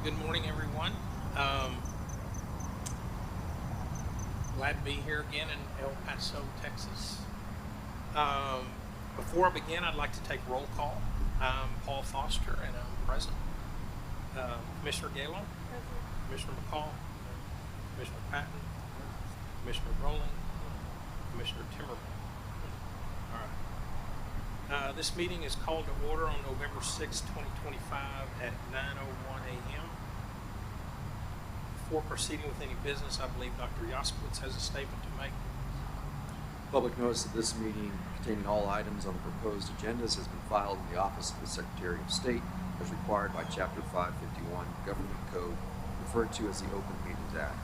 Good morning, everyone. Glad to be here again in El Paso, Texas. Before I begin, I'd like to take roll call. I'm Paul Foster, and I'm present. Commissioner Galo, Commissioner McCall, Commissioner Patton, Commissioner Rowling, Commissioner Timmerman. All right. This meeting is called to order on November 6, 2025 at 9:01 a.m. Before proceeding with any business, I believe Dr. Yaskowitz has a statement to make. Public notice of this meeting containing all items on the proposed agendas has been filed in the Office of the Secretary of State as required by Chapter 551 Government Code, referred to as the Open Meetings Act.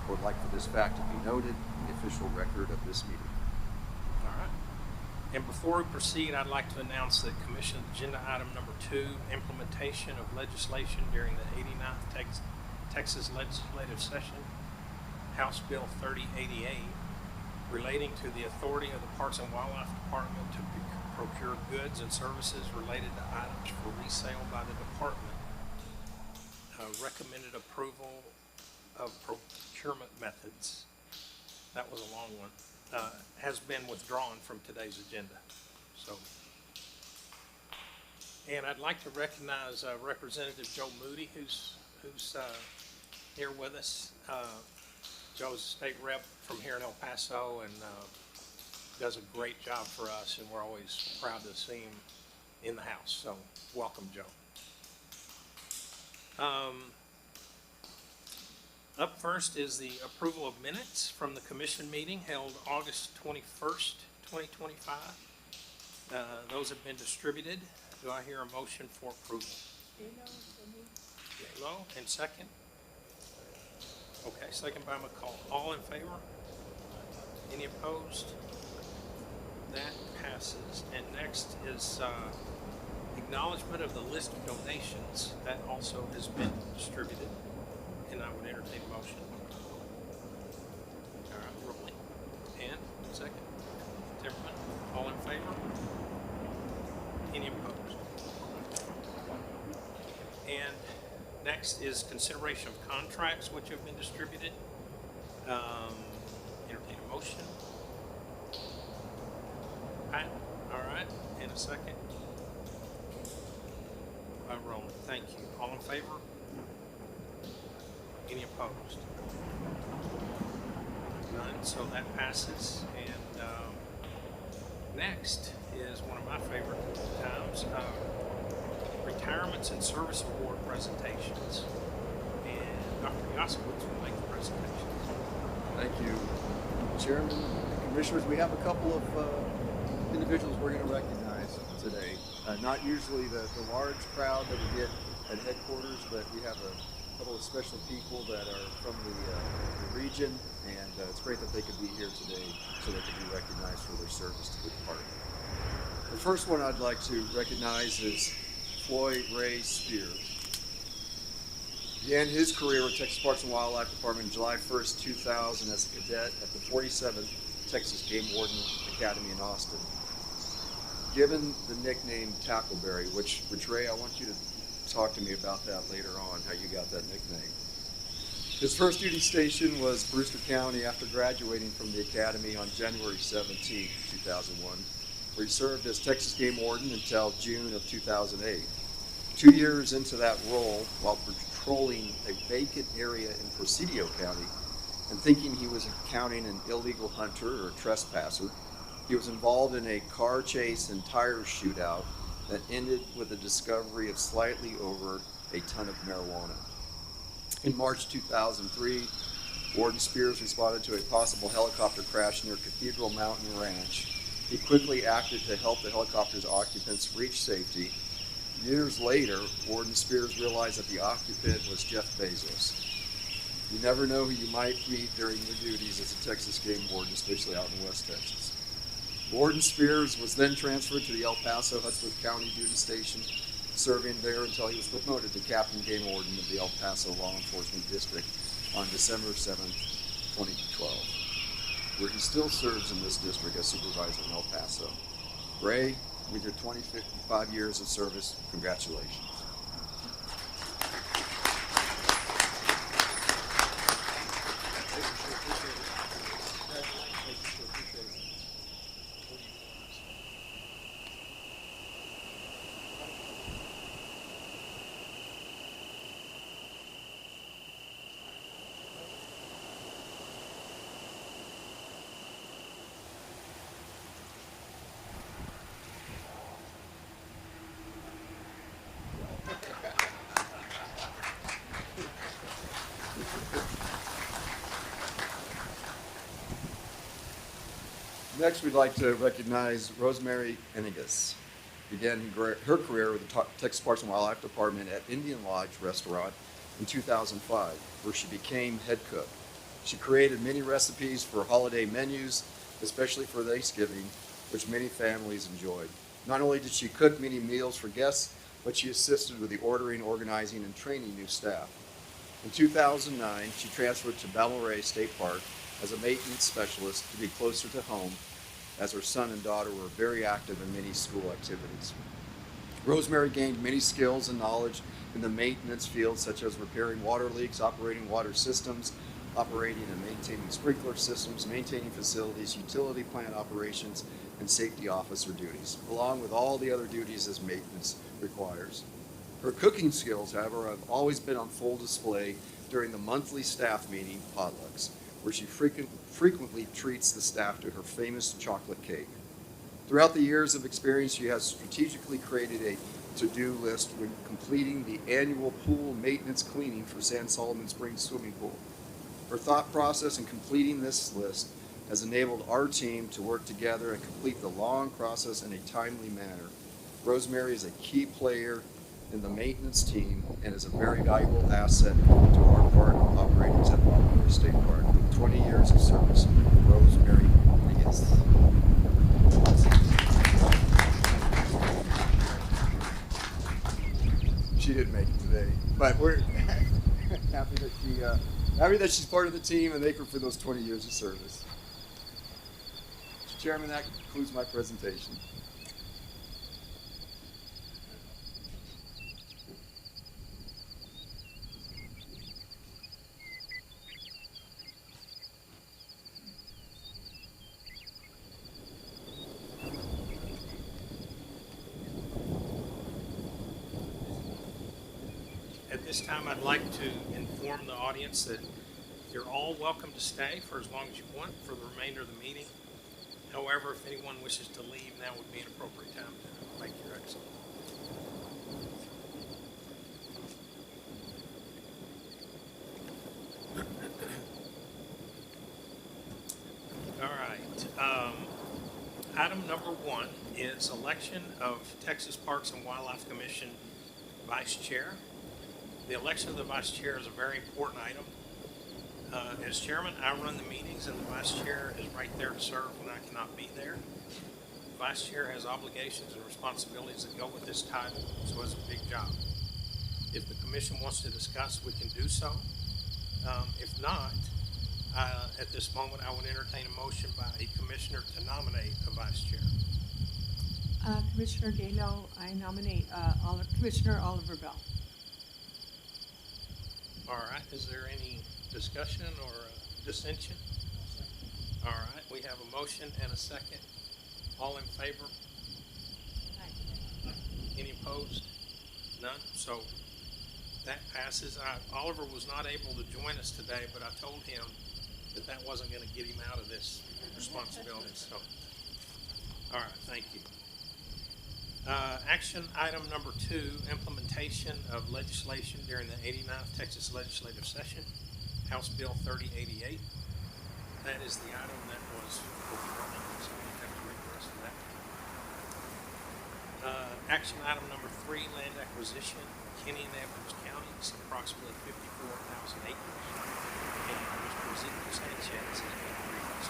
I would like for this fact to be noted in the official record of this meeting. All right. And before we proceed, I'd like to announce that Commission Agenda Item Number 2, implementation of legislation during the 89th Texas Legislative Session, House Bill 3088, relating to the authority of the Parks and Wildlife Department to procure goods and services related to items for resale by the department. Recommended approval of procurement methods. That was a long one. Has been withdrawn from today's agenda. And I'd like to recognize Representative Joe Moody, who's here with us. Joe's a state rep from here in El Paso and does a great job for us, and we're always proud to see him in the house. So welcome, Joe. Up first is the approval of minutes from the commission meeting held August 21st, 2025. Those have been distributed. Do I hear a motion for approval? Yellow, and second? Okay, second by McCall. All in favor? Any opposed? That passes. And next is acknowledgement of the list of donations. That also has been distributed. And I would entertain a motion. All right, rolling. And second. Timmerman. All in favor? Any opposed? And next is consideration of contracts which have been distributed. Entertain a motion. Pat, all right, and a second. Roland, thank you. All in favor? Any opposed? None, so that passes. And next is one of my favorite times. Retirements and service award presentations. And Dr. Yaskowitz will make the presentation. Thank you, Chairman and Commissioners. We have a couple of individuals we're going to recognize today. Not usually the large crowd that we get at headquarters, but we have a couple of special people that are from the region, and it's great that they could be here today so they could be recognized for their service to the department. The first one I'd like to recognize is Floyd Ray Spears. Began his career with Texas Parks and Wildlife Department on July 1st, 2000 as a cadet at the 47th Texas Game Warden Academy in Austin. Given the nickname Tackleberry, which Ray, I want you to talk to me about that later on, how you got that nickname. His first duty station was Brewster County after graduating from the academy on January 17, 2001, where he served as Texas Game Warden until June of 2008. 2 years into that role, while patrolling a vacant area in Presidio County and thinking he was encountering an illegal hunter or trespasser, he was involved in a car chase and tire shootout that ended with the discovery of slightly over a ton of marijuana. In March 2003, Warden Spears responded to a possible helicopter crash near Cathedral Mountain Ranch. He quickly acted to help the helicopter's occupants reach safety. Years later, Warden Spears realized that the occupant was Jeff Bezos. You never know who you might meet during your duties as a Texas Game Warden, especially out in West Texas. Warden Spears was then transferred to the El Paso Hutsville County Duty Station, serving there until he was promoted to Captain Game Warden of the El Paso Law Enforcement District on December 7, 2012, where he still serves in this district as supervisor in El Paso. Ray, with your 25 years of service, congratulations. Next, we'd like to recognize Rosemary Enigas. Began her career with the Texas Parks and Wildlife Department at Indian Lodge Restaurant in 2005, where she became head cook. She created many recipes for holiday menus, especially for Thanksgiving, which many families enjoyed. Not only did she cook many meals for guests, but she assisted with the ordering, organizing, and training new staff. In 2009, she transferred to Balmoral State Park as a maintenance specialist to be closer to home, as her son and daughter were very active in many school activities. Rosemary gained many skills and knowledge in the maintenance field, such as repairing water leaks, operating water systems, operating and maintaining sprinkler systems, maintaining facilities, utility plant operations, and safety officer duties, along with all the other duties as maintenance requires. Her cooking skills, however, have always been on full display during the monthly staff meeting potlucks, where she frequently treats the staff to her famous chocolate cake. Throughout the years of experience, she has strategically created a to-do list when completing the annual pool maintenance cleaning for San Solomon Springs Swimming Pool. Her thought process in completing this list has enabled our team to work together and complete the long process in a timely manner. Rosemary is a key player in the maintenance team and is a very valuable asset to our park operators at Balmoral State Park. With 20 years of service, Rosemary Enigas. She didn't make it today, but we're happy that she's part of the team and thank her for those 20 years of service. Mr. Chairman, that concludes my presentation. At this time, I'd like to inform the audience that you're all welcome to stay for as long as you want for the remainder of the meeting. However, if anyone wishes to leave, now would be an appropriate time to make your exit. All right. Item number 1 is election of Texas Parks and Wildlife Commission Vice Chair. The election of the Vice Chair is a very important item. As Chairman, I run the meetings and the Vice Chair is right there to serve when I cannot be there. The Vice Chair has obligations and responsibilities that go with this title, so it's a big job. If the Commission wants to discuss, we can do so. If not, at this moment, I would entertain a motion by a Commissioner to nominate a Vice Chair. Commissioner Galo, I nominate Commissioner Oliver Bell. All right, is there any discussion or dissension? All right, we have a motion and a second. All in favor? Aye. Any opposed? None? So that passes. Oliver was not able to join us today, but I told him that wasn't going to get him out of this responsibility. So, all right, thank you. Action item number 2, implementation of legislation during the 89th Texas Legislative Session, House Bill 3088. That is the item that was overrunning, so we have to read the rest of that. Action item number 3, land acquisition, Kenny and Edwards counties, approximately 54,000 acres. And Mr. Ezekiel Sanchez is going to read this.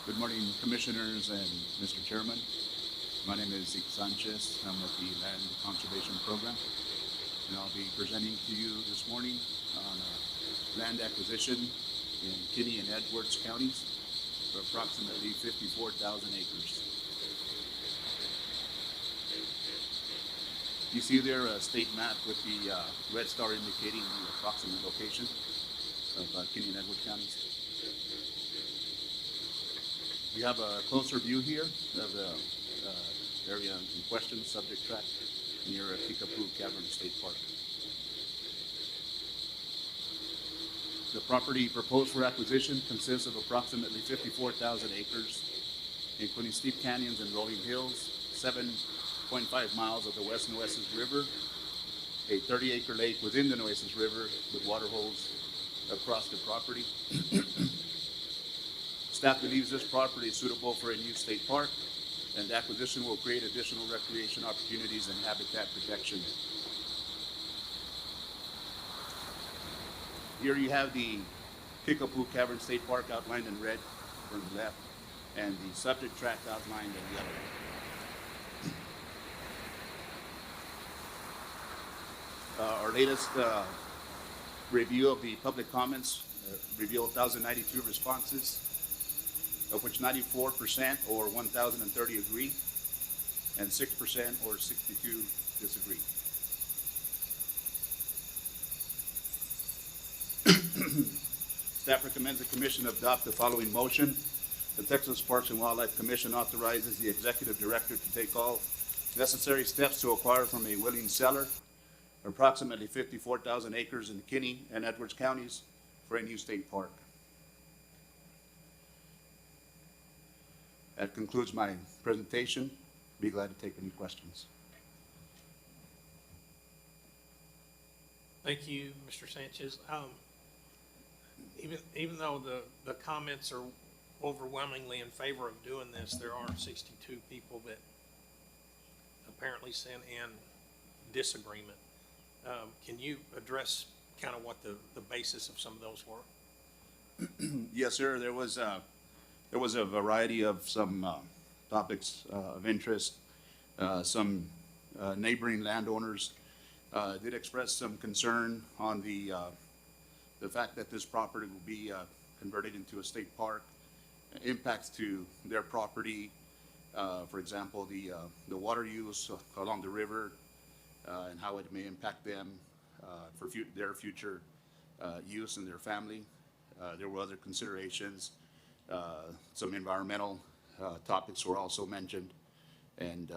Good morning, Commissioners and Mr. Chairman. My name is Zeke Sanchez. I'm with the Land Conservation Program, and I'll be presenting to you this morning on land acquisition in Kinney and Edwards counties for approximately 54,000 acres. You see there a state map with the red star indicating the approximate location of Kinney and Edwards counties. We have a closer view here of the area in question, subject tract, near Kickapoo Cavern State Park. The property proposed for acquisition consists of approximately 54,000 acres including steep canyons and rolling hills, 7.5 miles of the West Nueces River, a 30-acre lake within the Nueces River with water holes across the property. Staff believes this property is suitable for a new state park, and the acquisition will create additional recreation opportunities and habitat protection. Here you have the Kickapoo Cavern State Park outlined in red from the left, and the subject tract outlined in yellow. Our latest review of the public comments revealed 1,092 responses, of which 94% or 1,030 agree, and 6% or 62 disagree. Staff recommends the Commission adopt the following motion. The Texas Parks and Wildlife Commission authorizes the Executive Director to take all necessary steps to acquire from a willing seller approximately 54,000 acres in Kinney and Edwards counties for a new state park. That concludes my presentation. Be glad to take any questions. Thank you, Mr. Sanchez. Even though the comments are overwhelmingly in favor of doing this, there are 62 people that apparently sent in disagreement. Can you address kind of what the basis of some of those were? Yes, sir. There was a variety of some topics of interest. Some neighboring landowners did express some concern on the fact that this property will be converted into a state park, impacts to their property, for example, the water use along the river, and how it may impact them for their future use and their family. There were other considerations. Some environmental topics were also mentioned, and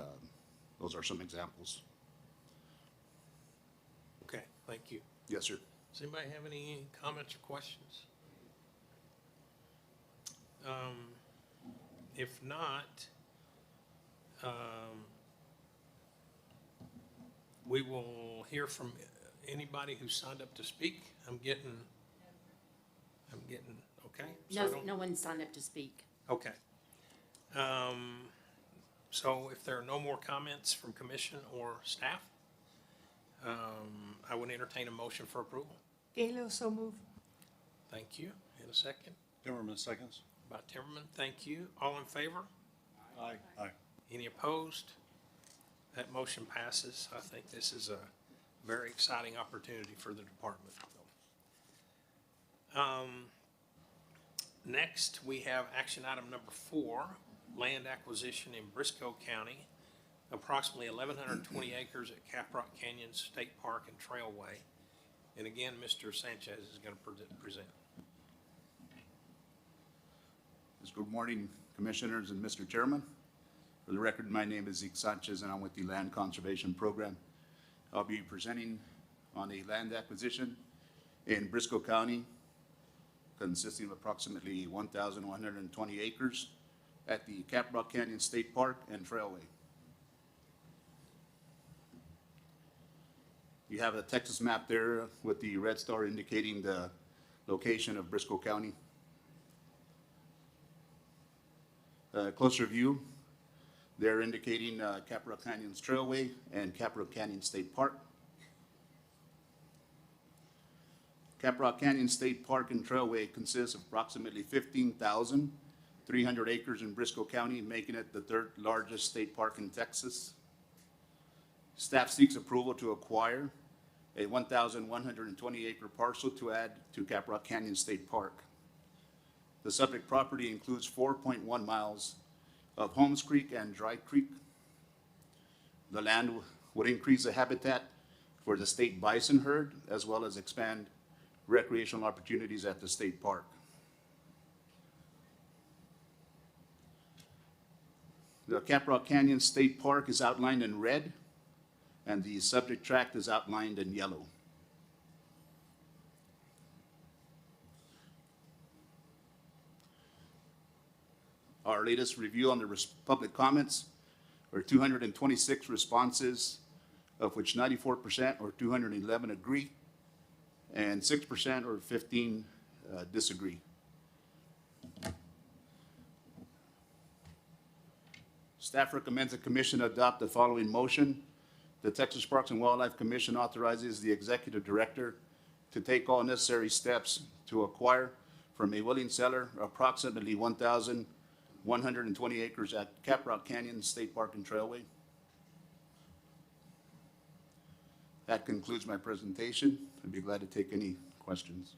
those are some examples. Okay, thank you. Yes, sir. Does anybody have any comments or questions? If not, we will hear from anybody who signed up to speak. I'm getting, okay? So I No, don't- no one signed up to speak. Okay. So if there are no more comments from commission or staff, I would entertain a motion for approval. Galo, so move. Thank you. In a second. Timmerman seconds. By Timmerman, thank you. All in favor? Aye. Aye. Any opposed? That motion passes. I think this is a very exciting opportunity for the department. Next, we have action item number 4, land acquisition in Briscoe County, approximately 1,120 acres at Caprock Canyon State Park and Trailway. And again, Mr. Sanchez is going to present. Good morning, Commissioners and Mr. Chairman. For the record, my name is Zeke Sanchez, and I'm with the Land Conservation Program. I'll be presenting on a land acquisition in Briscoe County consisting of approximately 1,120 acres at the Caprock Canyon State Park and Trailway. You have a Texas map there with the red star indicating the location of Briscoe County. Closer view, they're indicating Caprock Canyon's Trailway and Caprock Canyon State Park. Caprock Canyon State Park and Trailway consists of approximately 15,300 acres in Briscoe County, making it the 3rd largest state park in Texas. Staff seeks approval to acquire a 1,120 acre parcel to add to Caprock Canyon State Park. The subject property includes 4.1 miles of Holmes Creek and Dry Creek. The land would increase the habitat for the state bison herd, as well as expand recreational opportunities at the state park. The Caprock Canyon State Park is outlined in red, and the subject tract is outlined in yellow. our latest review on the public comments were 226 responses, of which 94% or 211 agree, and 6% or 15 disagree. Staff recommends the commission adopt the following motion. The Texas Parks and Wildlife Commission authorizes the executive director to take all necessary steps to acquire from a willing seller approximately 1,120 acres at Caprock Canyon State Park and Trailway. That concludes my presentation. I'd be glad to take any questions.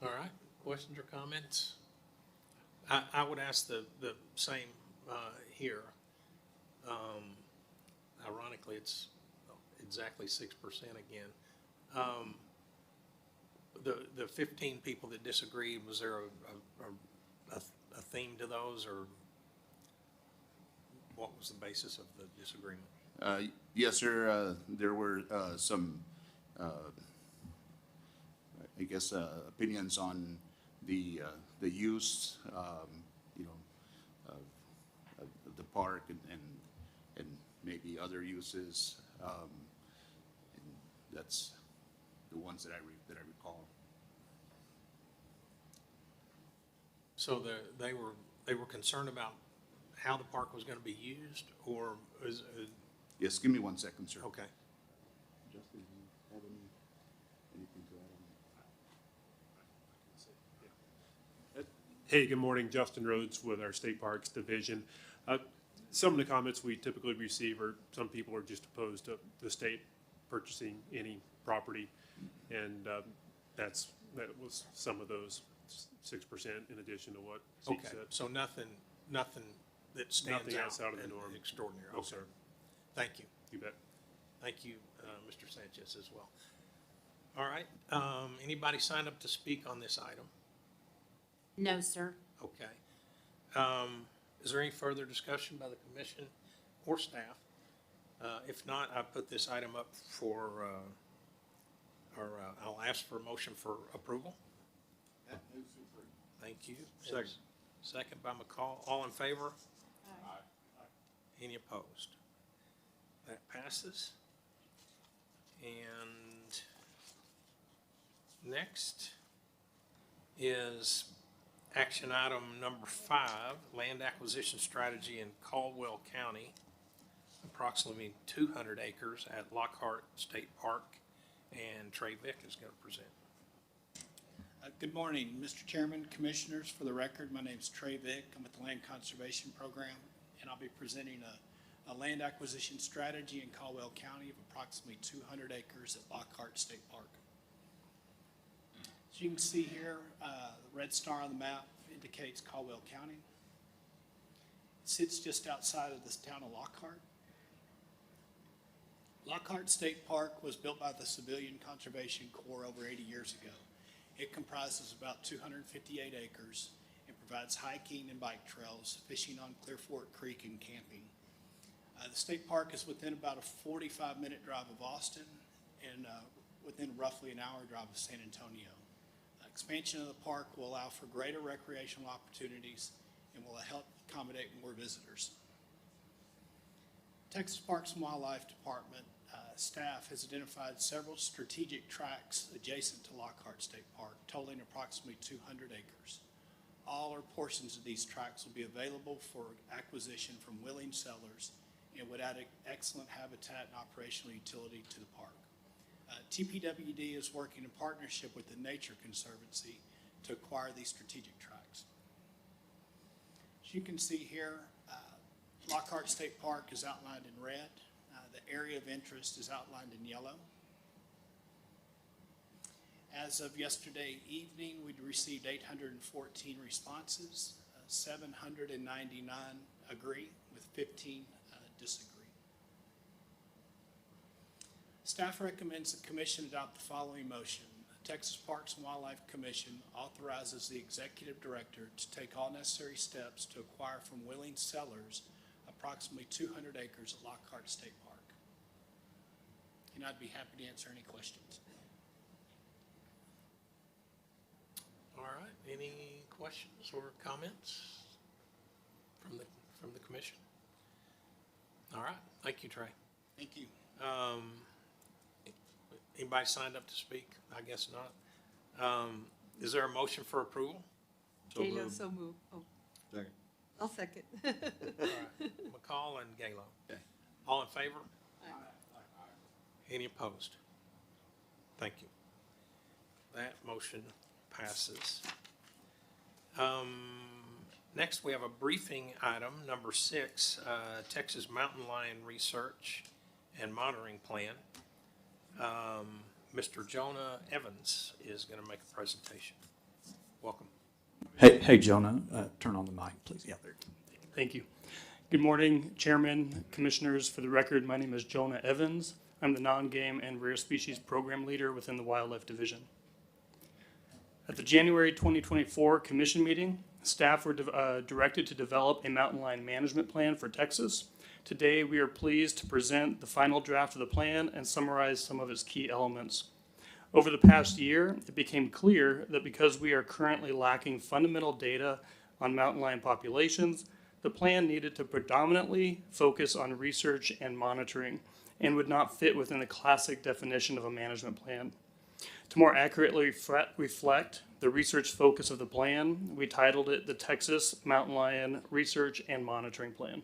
All right, questions or comments? I would ask the same here. Ironically, it's exactly 6% again. The 15 people that disagreed, was there a theme to those, or what was the basis of the disagreement? Yes, sir. There were some, I guess, opinions on the use, of the park and maybe other uses. And that's the ones that I recall. So they were concerned about how the park was going to be used, or is Yes, give me 1 second, sir. okay? Justin, do you have anything to add on? Hey, good morning. Justin Rhodes with our State Parks Division. Some of the comments we typically receive are some people are just opposed to the state purchasing any property, and that was some of those 6% in addition to what Zeke Okay, said. so nothing that stands Nothing else out of the and norm. extraordinary. No, Okay. sir. Thank you. You bet. Thank you, Mr. Sanchez, as well. All right, anybody signed up to speak on this item? No, sir. Okay. Is there any further discussion by the commission or staff? If not, I put this item up for, I'll ask for a motion for approval. Thank you. Second. Second by McCall. All in favor? Aye. Any opposed? That passes. And next is action item number 5, land acquisition strategy in Caldwell County, approximately 200 acres at Lockhart State Park, and Trey Vick is going to present. Good morning, Mr. Chairman, Commissioners. For the record, my name is Trey Vick. I'm with the Land Conservation Program, and I'll be presenting a land acquisition strategy in Caldwell County of approximately 200 acres at Lockhart State Park. As you can see here, the red star on the map indicates Caldwell County. It sits just outside of this town of Lockhart. Lockhart State Park was built by the Civilian Conservation Corps over 80 years ago. It comprises about 258 acres and provides hiking and bike trails, fishing on Clear Fork Creek, and camping. The state park is within about a 45-minute drive of Austin and within roughly an hour drive of San Antonio. Expansion of the park will allow for greater recreational opportunities and will help accommodate more visitors. Texas Parks and Wildlife Department staff has identified several strategic tracts adjacent to Lockhart State Park, totaling approximately 200 acres. All or portions of these tracts will be available for acquisition from willing sellers and would add excellent habitat and operational utility to the park. TPWD is working in partnership with the Nature Conservancy to acquire these strategic tracts. As you can see here, Lockhart State Park is outlined in red. The area of interest is outlined in yellow. As of yesterday evening, we'd received 814 responses. 799 agree, with 15 disagree. Staff recommends the Commission adopt the following motion. The Texas Parks and Wildlife Commission authorizes the Executive Director to take all necessary steps to acquire from willing sellers approximately 200 acres at Lockhart State Park. And I'd be happy to answer any questions. All right, any questions or comments from the commission? All right, thank you, Trey. Thank you. Anybody signed up to speak? I guess not. Is there a motion for approval? Galo, so move. Oh, Second. I'll second. All right, McCall and Galo. Okay. All in favor? Any opposed? Thank you. That motion passes. Next, we have a briefing item, number 6, Texas Mountain Lion Research and Monitoring Plan. Mr. Jonah Evans is going to make a presentation. Welcome. Hey, Jonah, turn on the mic, please. Yeah, there. Thank you. Good morning, Chairman, Commissioners. For the record, my name is Jonah Evans. I'm the Non-Game and Rare Species Program Leader within the Wildlife Division. At the January 2024 Commission meeting, staff were directed to develop a mountain lion management plan for Texas. Today, we are pleased to present the final draft of the plan and summarize some of its key elements. Over the past year, it became clear that because we are currently lacking fundamental data on mountain lion populations, the plan needed to predominantly focus on research and monitoring and would not fit within the classic definition of a management plan. To more accurately reflect the research focus of the plan, we titled it the Texas Mountain Lion Research and Monitoring Plan.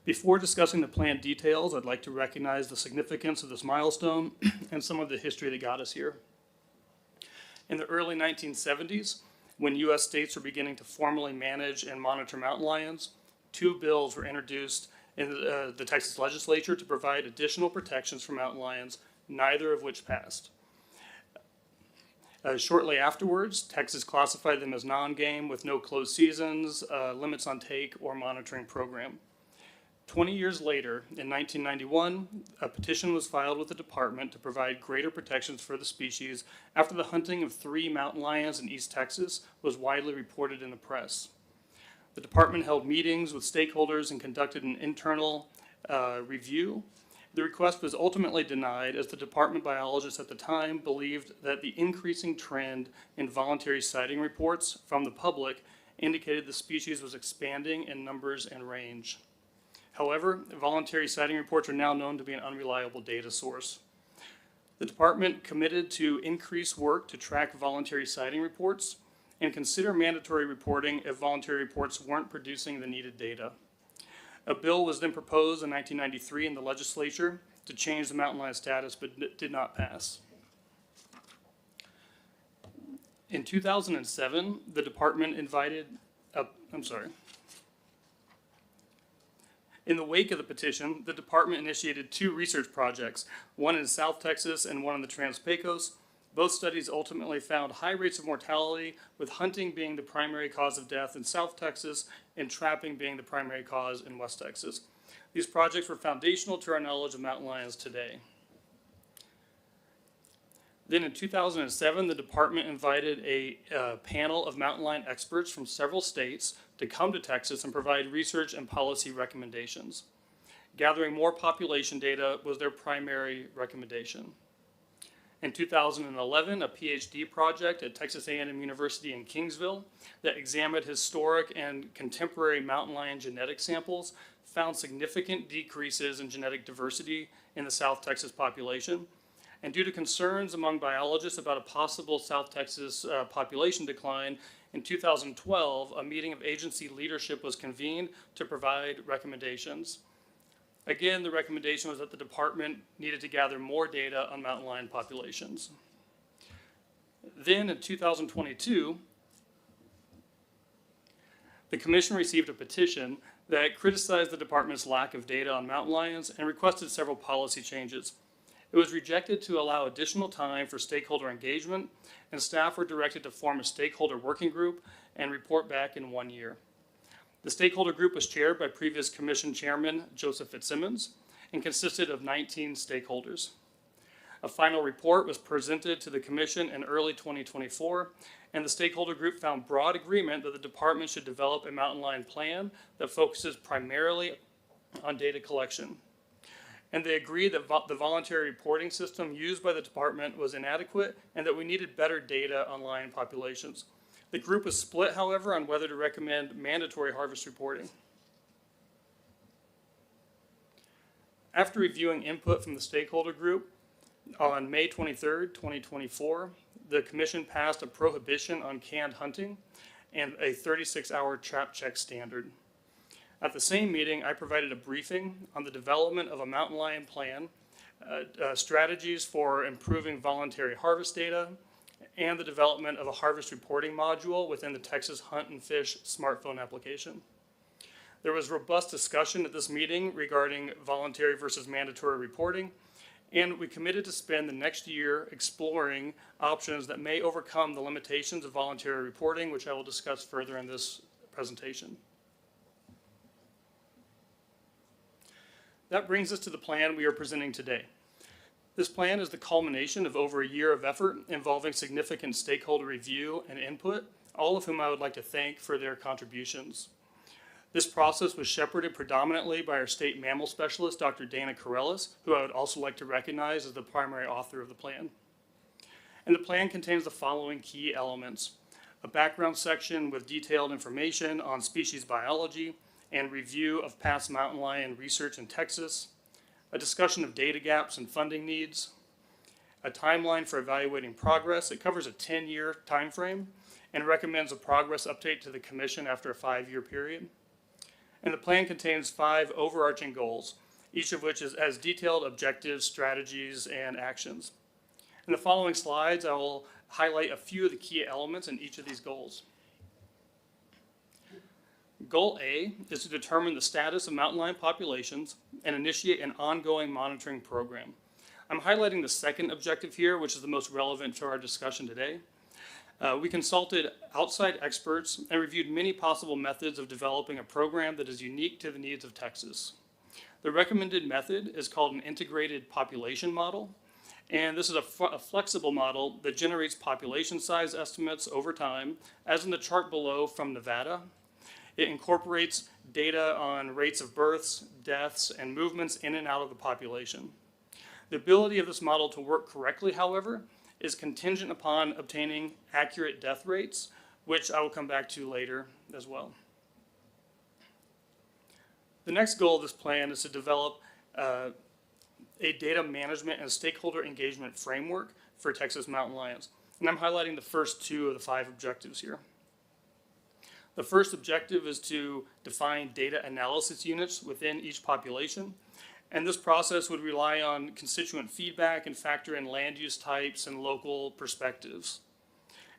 Before discussing the plan details, I'd like to recognize the significance of this milestone and some of the history that got us here. In the early 1970s, when U.S. states were beginning to formally manage and monitor mountain lions, 2 bills were introduced in the Texas legislature to provide additional protections for mountain lions, neither of which passed. Shortly afterwards, Texas classified them as non-game with no closed seasons, limits on take, or monitoring program. 20 years later, in 1991, a petition was filed with the department to provide greater protections for the species after the hunting of 3 mountain lions in East Texas was widely reported in the press. The department held meetings with stakeholders and conducted an internal review. The request was ultimately denied as the department biologists at the time believed that the increasing trend in voluntary sighting reports from the public indicated the species was expanding in numbers and range. However, voluntary sighting reports are now known to be an unreliable data source. The department committed to increase work to track voluntary sighting reports and consider mandatory reporting if voluntary reports weren't producing the needed data. A bill was then proposed in 1993 in the legislature to change the mountain lion status, but did not pass. In 2007, the department In the wake of the petition, the department initiated 2 research projects, one in South Texas and one in the Trans-Pecos. Both studies ultimately found high rates of mortality, with hunting being the primary cause of death in South Texas and trapping being the primary cause in West Texas. These projects were foundational to our knowledge of mountain lions today. Then in 2007, the department invited a panel of mountain lion experts from several states to come to Texas and provide research and policy recommendations. Gathering more population data was their primary recommendation. In 2011, a PhD project at Texas A&M University in Kingsville that examined historic and contemporary mountain lion genetic samples found significant decreases in genetic diversity in the South Texas population. And due to concerns among biologists about a possible South Texas population decline, in 2012, a meeting of agency leadership was convened to provide recommendations. Again, the recommendation was that the department needed to gather more data on mountain lion populations. Then in 2022, the commission received a petition that criticized the department's lack of data on mountain lions and requested several policy changes. It was rejected to allow additional time for stakeholder engagement, and staff were directed to form a stakeholder working group and report back in 1 year. The stakeholder group was chaired by previous commission chairman Joseph Fitzsimmons and consisted of 19 stakeholders. A final report was presented to the commission in early 2024, and the stakeholder group found broad agreement that the department should develop a mountain lion plan that focuses primarily on data collection. And they agreed that the voluntary reporting system used by the department was inadequate and that we needed better data on lion populations. The group was split, however, on whether to recommend mandatory harvest reporting. After reviewing input from the stakeholder group, on May 23rd, 2024, the commission passed a prohibition on canned hunting and a 36-hour trap check standard. At the same meeting, I provided a briefing on the development of a mountain lion plan, strategies for improving voluntary harvest data, and the development of a harvest reporting module within the Texas Hunt and Fish smartphone application. There was robust discussion at this meeting regarding voluntary versus mandatory reporting, and we committed to spend the next year exploring options that may overcome the limitations of voluntary reporting, which I will discuss further in this presentation. That brings us to the plan we are presenting today. This plan is the culmination of over a year of effort involving significant stakeholder review and input, all of whom I would like to thank for their contributions. This process was shepherded predominantly by our state mammal specialist, Dr. Dana Corellis, who I would also like to recognize as the primary author of the plan. And the plan contains the following key elements: a background section with detailed information on species biology and review of past mountain lion research in Texas, a discussion of data gaps and funding needs, a timeline for evaluating progress. It covers a 10-year time frame and recommends a progress update to the commission after a 5-year period. And the plan contains 5 overarching goals, each of which has detailed objectives, strategies, and actions. In the following slides, I will highlight a few of the key elements in each of these goals. Goal A is to determine the status of mountain lion populations and initiate an ongoing monitoring program. I'm highlighting the second objective here, which is the most relevant to our discussion today. We consulted outside experts and reviewed many possible methods of developing a program that is unique to the needs of Texas. The recommended method is called an integrated population model, and this is a flexible model that generates population size estimates over time, as in the chart below from Nevada. It incorporates data on rates of births, deaths, and movements in and out of the population. The ability of this model to work correctly, however, is contingent upon obtaining accurate death rates, which I will come back to later as well. The next goal of this plan is to develop a data management and stakeholder engagement framework for Texas mountain lions. And I'm highlighting the first 2 of the 5 objectives here. The first objective is to define data analysis units within each population. And this process would rely on constituent feedback and factor in land use types and local perspectives.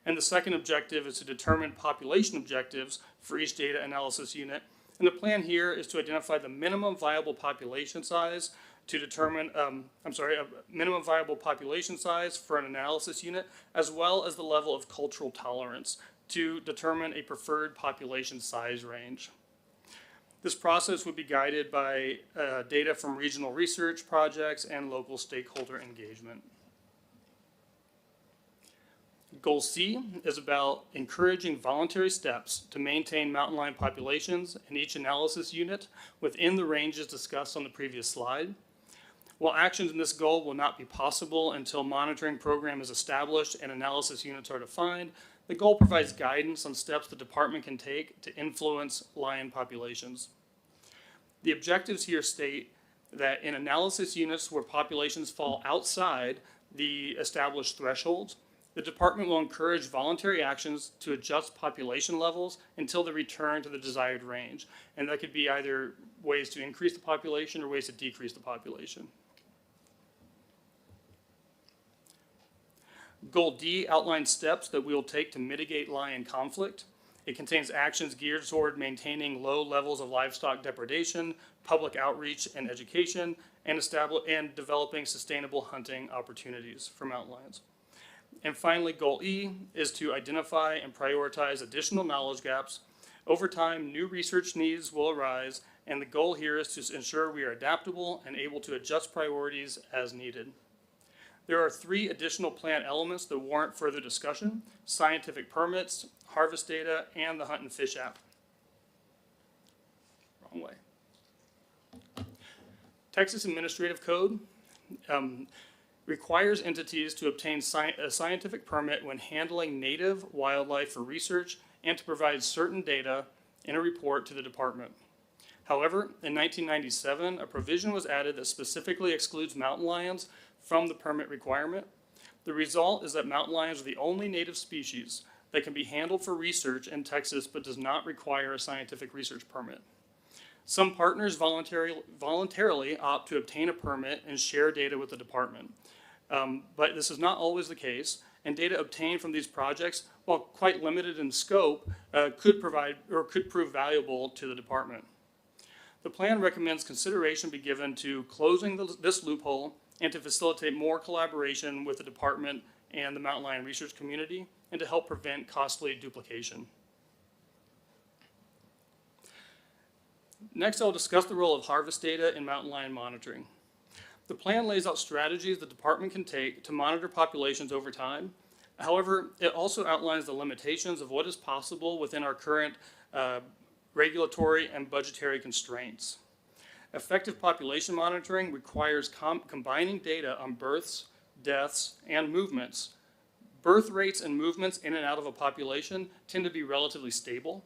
And the second objective is to determine population objectives for each data analysis unit. And the plan here is to identify the minimum viable population size to determine, a minimum viable population size for an analysis unit, as well as the level of cultural tolerance to determine a preferred population size range. This process would be guided by data from regional research projects and local stakeholder engagement. Goal C is about encouraging voluntary steps to maintain mountain lion populations in each analysis unit within the ranges discussed on the previous slide. While actions in this goal will not be possible until monitoring program is established and analysis units are defined, the goal provides guidance on steps the department can take to influence lion populations. The objectives here state that in analysis units where populations fall outside the established thresholds, the department will encourage voluntary actions to adjust population levels until they return to the desired range. And that could be either ways to increase the population or ways to decrease the population. Goal D outlines steps that we will take to mitigate lion conflict. It contains actions geared toward maintaining low levels of livestock depredation, public outreach and education, and developing sustainable hunting opportunities for mountain lions. And finally, Goal E is to identify and prioritize additional knowledge gaps. Over time, new research needs will arise, and the goal here is to ensure we are adaptable and able to adjust priorities as needed. There are 3 additional plan elements that warrant further discussion: scientific permits, harvest data, and the Hunt and Fish app. Wrong way. Texas Administrative Code requires entities to obtain a scientific permit when handling native wildlife for research and to provide certain data in a report to the department. However, in 1997, a provision was added that specifically excludes mountain lions from the permit requirement. The result is that mountain lions are the only native species that can be handled for research in Texas but does not require a scientific research permit. Some partners voluntarily opt to obtain a permit and share data with the department. But this is not always the case, and data obtained from these projects, while quite limited in scope, could prove valuable to the department. The plan recommends consideration be given to closing this loophole and to facilitate more collaboration with the department and the mountain lion research community, and to help prevent costly duplication. Next, I'll discuss the role of harvest data in mountain lion monitoring. The plan lays out strategies the department can take to monitor populations over time. However, it also outlines the limitations of what is possible within our current regulatory and budgetary constraints. Effective population monitoring requires combining data on births, deaths, and movements. Birth rates and movements in and out of a population tend to be relatively stable,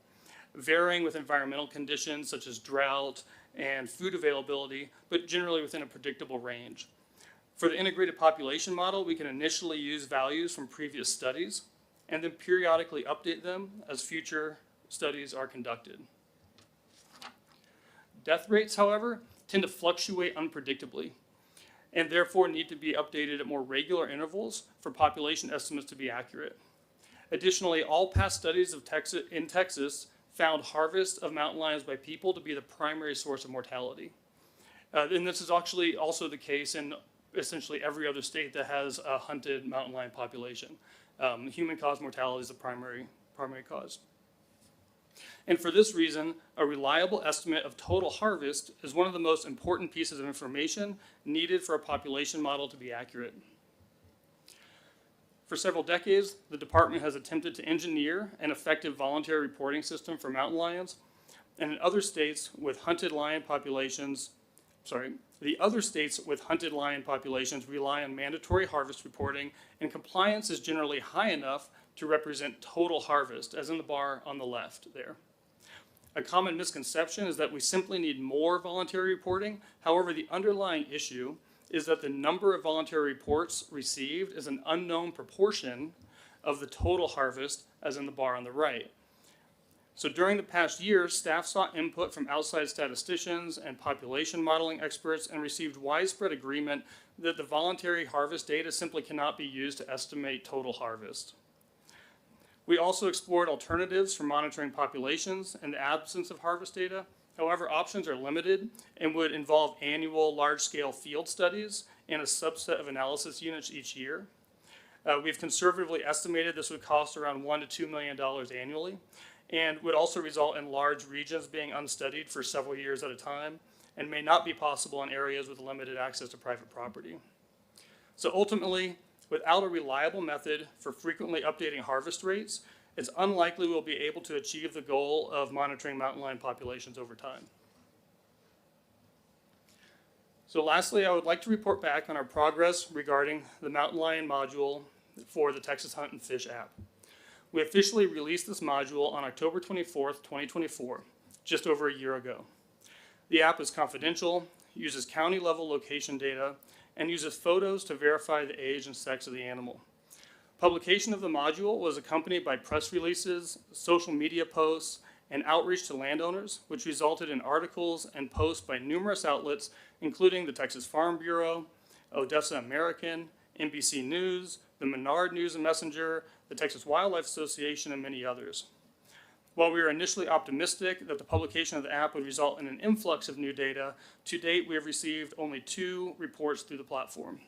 varying with environmental conditions such as drought and food availability, but generally within a predictable range. For the integrated population model, we can initially use values from previous studies and then periodically update them as future studies are conducted. Death rates, however, tend to fluctuate unpredictably and therefore need to be updated at more regular intervals for population estimates to be accurate. Additionally, all past studies in Texas found harvest of mountain lions by people to be the primary source of mortality. And this is actually also the case in essentially every other state that has a hunted mountain lion population. Human-caused mortality is the primary cause. And for this reason, a reliable estimate of total harvest is one of the most important pieces of information needed for a population model to be accurate. For several decades, the department has attempted to engineer an effective voluntary reporting system for mountain lions, and in other states with hunted lion populations, the other states with hunted lion populations rely on mandatory harvest reporting, and compliance is generally high enough to represent total harvest, as in the bar on the left there. A common misconception is that we simply need more voluntary reporting. However, the underlying issue is that the number of voluntary reports received is an unknown proportion of the total harvest, as in the bar on the right. So during the past year, staff sought input from outside statisticians and population modeling experts and received widespread agreement that the voluntary harvest data simply cannot be used to estimate total harvest. We also explored alternatives for monitoring populations in the absence of harvest data. However, options are limited and would involve annual large-scale field studies and a subset of analysis units each year. We've conservatively estimated this would cost around $1 to $2 million annually, and would also result in large regions being unstudied for several years at a time, and may not be possible in areas with limited access to private property. So ultimately, without a reliable method for frequently updating harvest rates, it's unlikely we'll be able to achieve the goal of monitoring mountain lion populations over time. So lastly, I would like to report back on our progress regarding the mountain lion module for the Texas Hunt and Fish app. We officially released this module on October 24th, 2024, just over a year ago. The app is confidential, uses county-level location data, and uses photos to verify the age and sex of the animal. Publication of the module was accompanied by press releases, social media posts, and outreach to landowners, which resulted in articles and posts by numerous outlets, including the Texas Farm Bureau, Odessa American, NBC News, the Menard News and Messenger, the Texas Wildlife Association, and many others. While we were initially optimistic that the publication of the app would result in an influx of new data, to date we have received only 2 reports through the platform.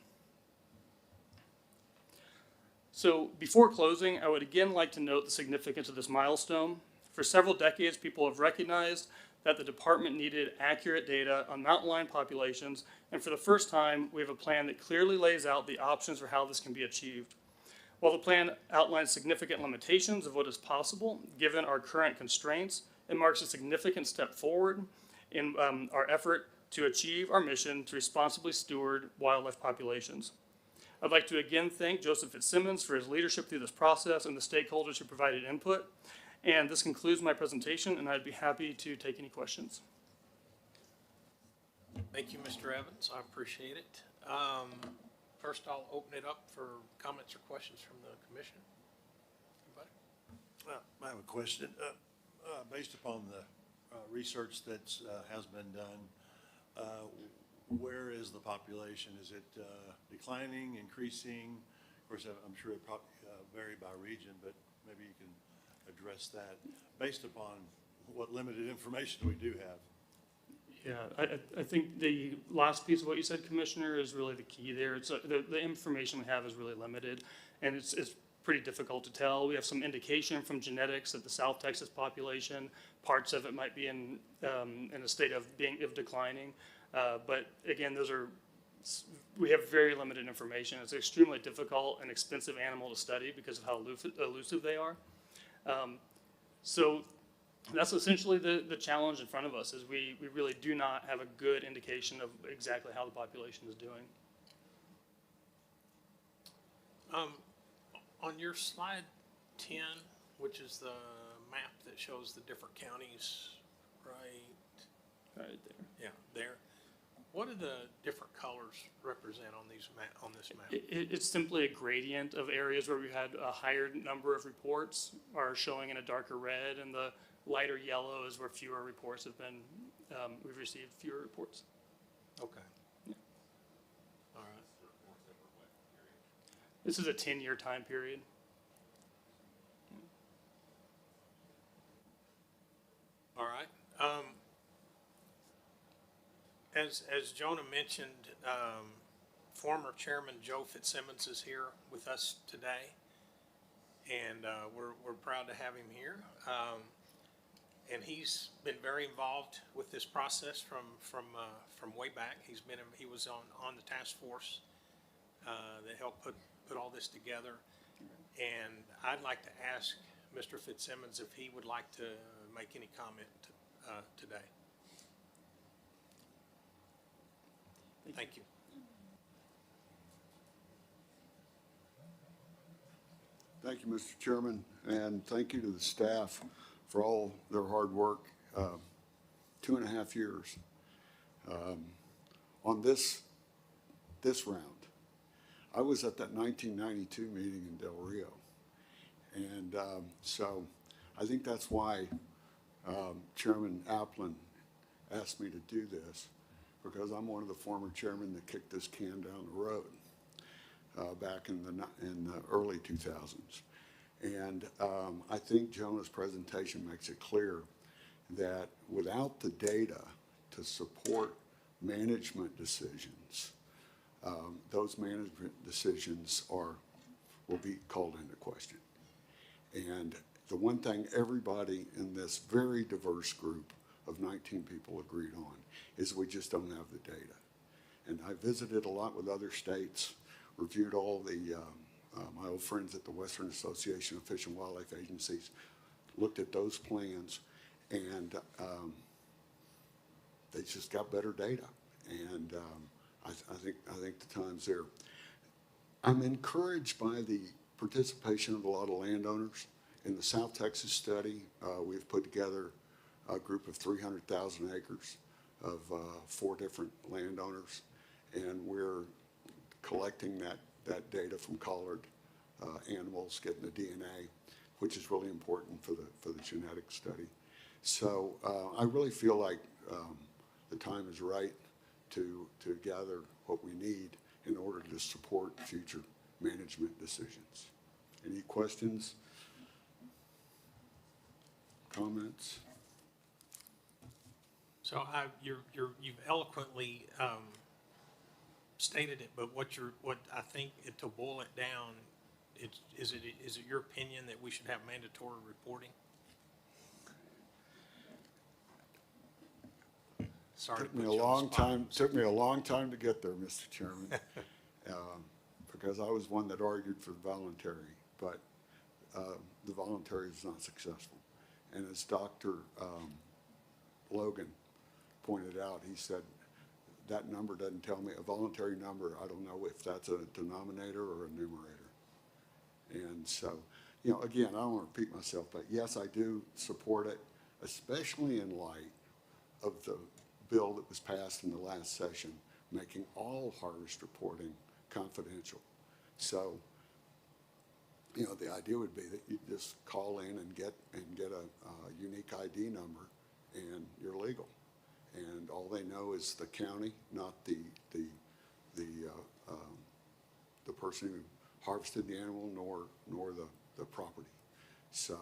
So before closing, I would again like to note the significance of this milestone. For several decades, people have recognized that the department needed accurate data on mountain lion populations, and for the first time, we have a plan that clearly lays out the options for how this can be achieved. While the plan outlines significant limitations of what is possible, given our current constraints, it marks a significant step forward in our effort to achieve our mission to responsibly steward wildlife populations. I'd like to again thank Joseph Fitzsimmons for his leadership through this process and the stakeholders who provided input. And this concludes my presentation, and I'd be happy to take any questions. Thank you, Mr. Evans. I appreciate it. First, I'll open it up for comments or questions from the commission. Anybody? I have a question. Based upon the research that has been done, where is the population? Is it declining, increasing? Of course, I'm sure it probably vary by region, but maybe you can address that based upon what limited information we do have. Yeah, I think the last piece of what you said, Commissioner, is really the key there. It's the information we have is really limited, and it's pretty difficult to tell. We have some indication from genetics that the South Texas population, parts of it might be in a state of declining. But again, we have very limited information. It's extremely difficult and expensive animal to study because of how elusive they are. So that's essentially the challenge in front of us, is we really do not have a good indication of exactly how the population is doing. On your slide 10, which is the map that shows the different counties, right Right there. yeah, there. What do the different colors represent on this map? It's simply a gradient of areas where we had a higher number of reports are showing in a darker red, and the lighter yellow is where fewer reports have been, we've received fewer reports. Okay. All right. This is a 10-year time period. All right. As Jonah mentioned, former Chairman Joe Fitzsimmons is here with us today, and we're proud to have him here. And he's been very involved with this process from way back. He was on the task force that helped put all this together. And I'd like to ask Mr. Fitzsimmons if he would like to make any comment today. Thank you. Thank you, Mr. Chairman, and thank you to the staff for all their hard work. 2.5 years on this round. I was at that 1992 meeting in Del Rio, and so I think that's why Chairman Applin asked me to do this, because I'm one of the former chairmen that kicked this can down the road back in the early 2000s. And I think Jonah's presentation makes it clear that without the data to support management decisions, those management decisions will be called into question. And the one thing everybody in this very diverse group of 19 people agreed on is we just don't have the data. And I visited a lot with other states, reviewed all the my old friends at the Western Association of Fish and Wildlife Agencies, looked at those plans, and they just got better data. And I think the time's there. I'm encouraged by the participation of a lot of landowners. In the South Texas study, we've put together a group of 300,000 acres of 4 different landowners, and we're collecting that data from collared animals, getting the DNA, which is really important for the genetic study. So I really feel like the time is right to gather what we need in order to support future management decisions. Any questions? Comments? So you've eloquently stated it, but what I think to boil it down, is it your opinion that we should have mandatory reporting? Sorry, Took me a long time to get there, Mr. Chairman, because I was one that argued for the voluntary, but the voluntary is not successful. And as Dr. Logan pointed out, he said that number doesn't tell me, a voluntary number, I don't know if that's a denominator or a numerator. And so, again, I don't want to repeat myself, but yes, I do support it, especially in light of the bill that was passed in the last session, making all harvest reporting confidential. So, the idea would be that you just call in and get a unique ID number, and you're legal. And all they know is the county, not the person who harvested the animal, nor the property. So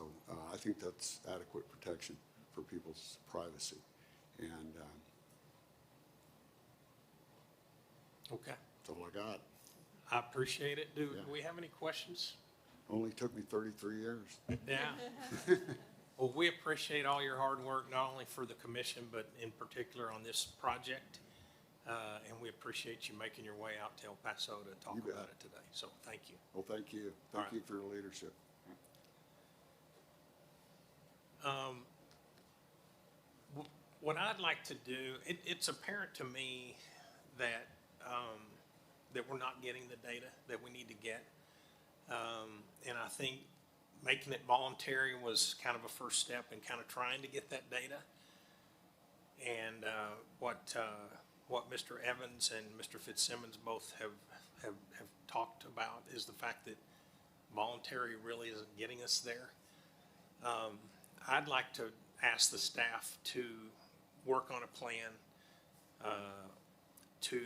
I think that's adequate protection for people's privacy. And Okay. that's all I got. I appreciate it. Do Yeah. we have any questions? Only took me 33 years. Yeah. Well, we appreciate all your hard work, not only for the commission, but in particular on this project. And we appreciate you making your way out to El Paso to talk You bet. about it today. So thank you. Well, thank you. All Thank right. you for your leadership. What I'd like to do, it's apparent to me that, that we're not getting the data that we need to get. And I think making it voluntary was kind of a first step in kind of trying to get that data. And what Mr. Evans and Mr. Fitzsimmons both have talked about is the fact that voluntary really isn't getting us there. I'd like to ask the staff to work on a plan to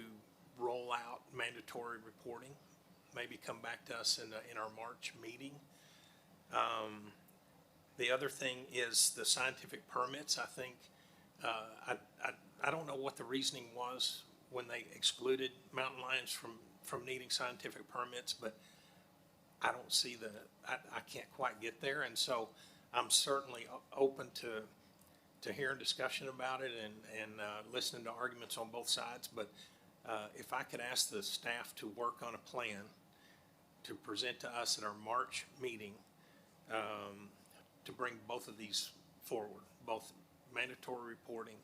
roll out mandatory reporting, maybe come back to us in our March meeting. The other thing is the scientific permits. I think, I don't know what the reasoning was when they excluded mountain lions from needing scientific permits, but I don't see I can't quite get there. And so I'm certainly open to hearing discussion about it and listening to arguments on both sides. But if I could ask the staff to work on a plan to present to us at our March meeting, to bring both of these forward, both mandatory reporting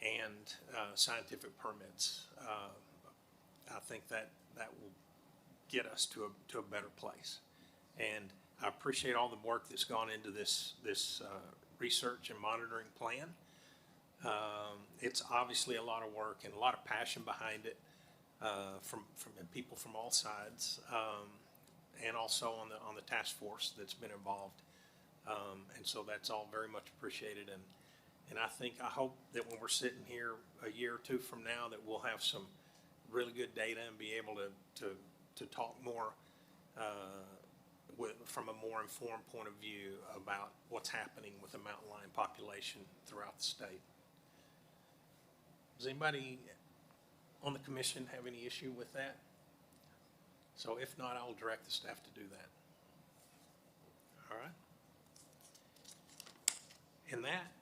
and scientific permits, I think that will get us to a better place. And I appreciate all the work that's gone into this research and monitoring plan. It's obviously a lot of work and a lot of passion behind it from people from all sides, and also on the task force that's been involved. And so that's all very much appreciated. And I hope that when we're sitting here a year or two from now, that we'll have some really good data and be able to talk more from a more informed point of view about what's happening with the mountain lion population throughout the state. Does anybody on the commission have any issue with that? So if not, I'll direct the staff to do that. All right. And that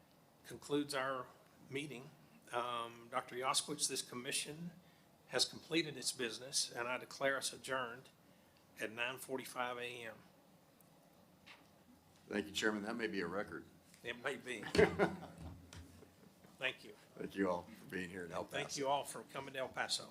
concludes our meeting. Dr. Yoskowitz, this commission has completed its business, and I declare us adjourned at 9:45 a.m. Thank you, Chairman. That may be a record. It may be. Thank you. Thank you all for being here in El Paso. Thank you all for coming to El Paso.